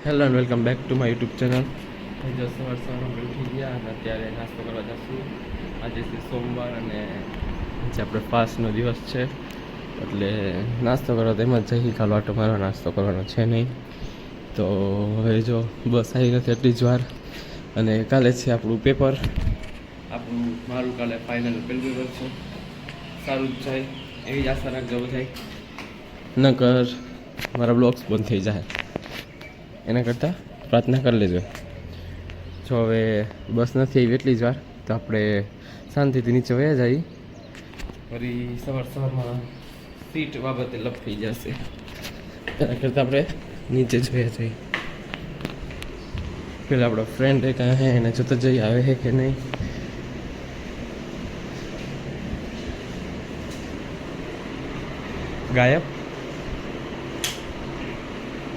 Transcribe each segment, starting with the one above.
Hello and welcome back to my YouTube channel. જો સવારમાં ઉઠી ગયા અને અત્યારે નાસ્તો કરવા જશું. આજે છે સોમવાર અને આજે આપણે ફાસ્ટનો દિવસ છે, એટલે નાસ્તો કરવા તો એમ જ જઈ કાલ આટો મારો નાસ્તો કરવાનો છે નહીં. તો હવે જો બસ આવી નથી એટલી જ વાર, અને કાલે છે આપણું પેપર. મારું કાલે ફાઇનલ પહેલું પેપર છે. સારું જ જાય એવી જ આશા રાખજો બધા, નકર મારા બ્લોગ્સ બંધ થઈ જાય. એના કરતાં પ્રાર્થના કરી લેજો. જો હવે બસ નથી આવી એટલી જ વાર, તો આપણે શાંતિથી નીચે વયા જઈએ. ફરી સવારમાં સીટ બાબતે લપ થઈ જશે, એના કરતાં આપણે નીચે જ વયા જઈએ. પેલા આપણો ફ્રેન્ડ એક હે, એને જોતો જઈ આવે છે કે નહીં. ગાયબ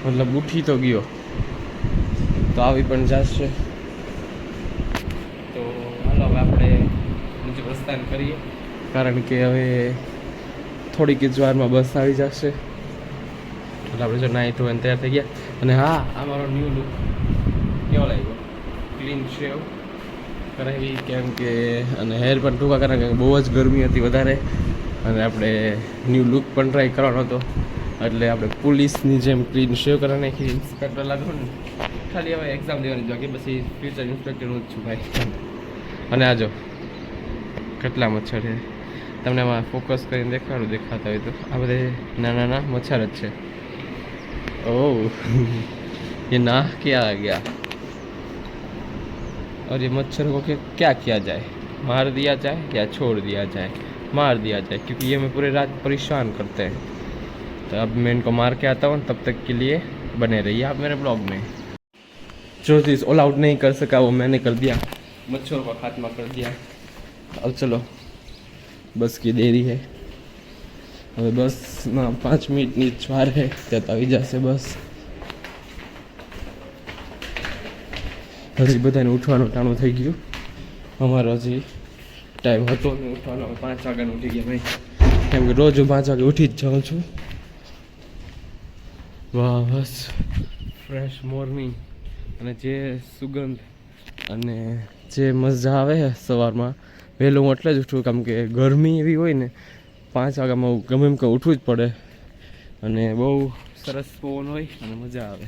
મતલબ ઉઠી તો ગયો, તો આવી પણ જશે. તો હાલો હવે આપણે નીચે પ્રસ્થાન કરીએ, કારણ કે હવે થોડીક જ વારમાં બસ આવી જશે. એટલે આપણે જો નાહી ધોઈને તૈયાર થઈ ગયા. અને હા, આ મારો ન્યૂ લુક કેવો લાગ્યો? ક્લીન શેવ કરાવી, કેમ કે અને હેર પણ ટૂંકા કારણ કે બહુ જ ગરમી હતી વધારે, અને આપણે ન્યૂ લુક પણ ટ્રાય કરવાનો હતો. એટલે આપણે પોલીસની જેમ ક્લીન શેવ કરવા નાખી, ઇન્સ્પેક્ટર લાગો ને. ખાલી હવે એક્ઝામ દેવાની બાકી, પછી ફ્યુચર ઇન્સ્પેક્ટરનું જ છું ભાઈ. અને આ જો કેટલા મચ્છર છે, તમને આમાં ફોકસ કરીને દેખાતા હોય તો આ બધે નાના મચ્છર જ છે. ઓહ ये ना क्या गया, और ये मच्छर को क्या किया जाए? मार दिया जाए या छोड़ दिया जाए? मार दिया जाए, क्योंकि ये मैं पूरे रात परेशान करते हैं. तो अब मैं इनको मार के आता हूँ, तब तक के लिए बने रहिए आप मेरे ब्लॉग में. जो चीज़ ऑल आउट नहीं कर सका वो मैंने कर दिया, मच्छरों का खात्मा कर दिया. अब चलो, बस की देरी है, હવે બસમાં 5 મિનિટની જ વાર છે, ત્યાં તો આવી જશે બસ. હજી બધાને ઉઠવાનું ટાણું થઈ ગયું. અમારો હજી ટાઈમ હતો નહીં ઉઠવાનો. 5 વાગ્યાનું ઉઠી ગયા ભાઈ, કેમ કે રોજ હું 5 વાગે ઉઠી જ જાઉં છું. વાહ, બસ ફ્રેશ મોર્નિંગ, અને જે સુગંધ અને જે મજા આવે સવારમાં વહેલું હું એટલે જ ઉઠું, કેમ કે ગરમી એવી હોય ને 5 વાગ્યામાં ગમે એમ કે ઉઠવું જ પડે, અને બહુ સરસ પવન હોય અને મજા આવે.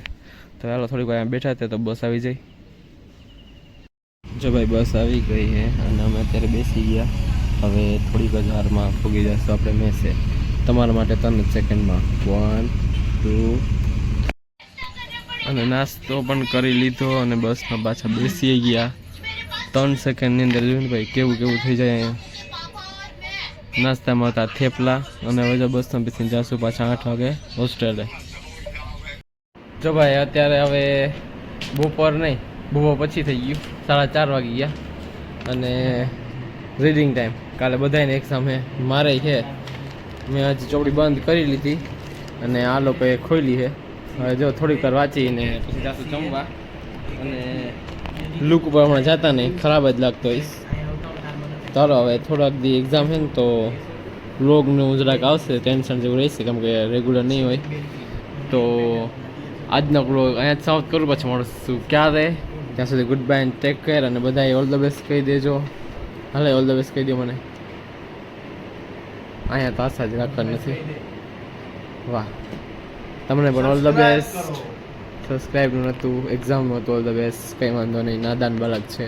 તો ચાલો થોડીક વાર બેઠા હતા તો બસ આવી જાય. જો ભાઈ બસ આવી ગઈ છે, અને અમે અત્યારે બેસી ગયા. હવે થોડીક જ વારમાં પૂગી જશું આપણે મેસે. તમારા માટે 3 સેકન્ડમાં 1 2. અને નાસ્તો પણ કરી લીધો, અને બસમાં પાછા બેસી ગયા. 3 સેકન્ડની અંદર જોયું ને ભાઈ કેવું થઈ જાય અહીંયા. નાસ્તામાં હતા થેપલા, અને હવે જો બસમાં બેસીને જશું પાછા 8 વાગે હોસ્ટેલે. જો ભાઈ અત્યારે હવે બપોર પછી થઈ ગયું, 4:30 વાગી ગયા. અને રીડિંગ ટાઈમ, કાલે બધાને એક્ઝામ છે, મારે છે. મેં હજી ચોપડી બંધ કરી લીધી અને આ લોકોએ ખોલી છે. હવે જો થોડીક વાર વાંચીને પછી જાશું જમવા. અને લુક ઉપર હમણાં જતા નહીં, ખરાબ જ લાગતો હોઈશ. ચાલો હવે થોડાક દી એક્ઝામ છે ને, તો વ્લોગનું જરાક આવશે, ટેન્શન જેવું રહેશે, કેમ કે રેગ્યુલર નહીં હોય. તો આજનો વ્લોગ અહીંયા જ સમાપ્ત કરું, પછી મળશું ક્યારે. ત્યાં સુધી good bye and take care, અને બધાએ ઓલ ધ બેસ્ટ કહી દેજો. હાલે ઓલ ધ બેસ્ટ કહી દો મને. અહીંયા તો આશા જ રાખવાની નથી. વાહ, તમને પણ ઓલ ધ બેસ્ટ. સબસ્ક્રાઈબનું નહોતું, એક્ઝામનું હતું, ઓલ ધ બેસ્ટ. કંઈ વાંધો નહીં, નાદાન બાળક છે.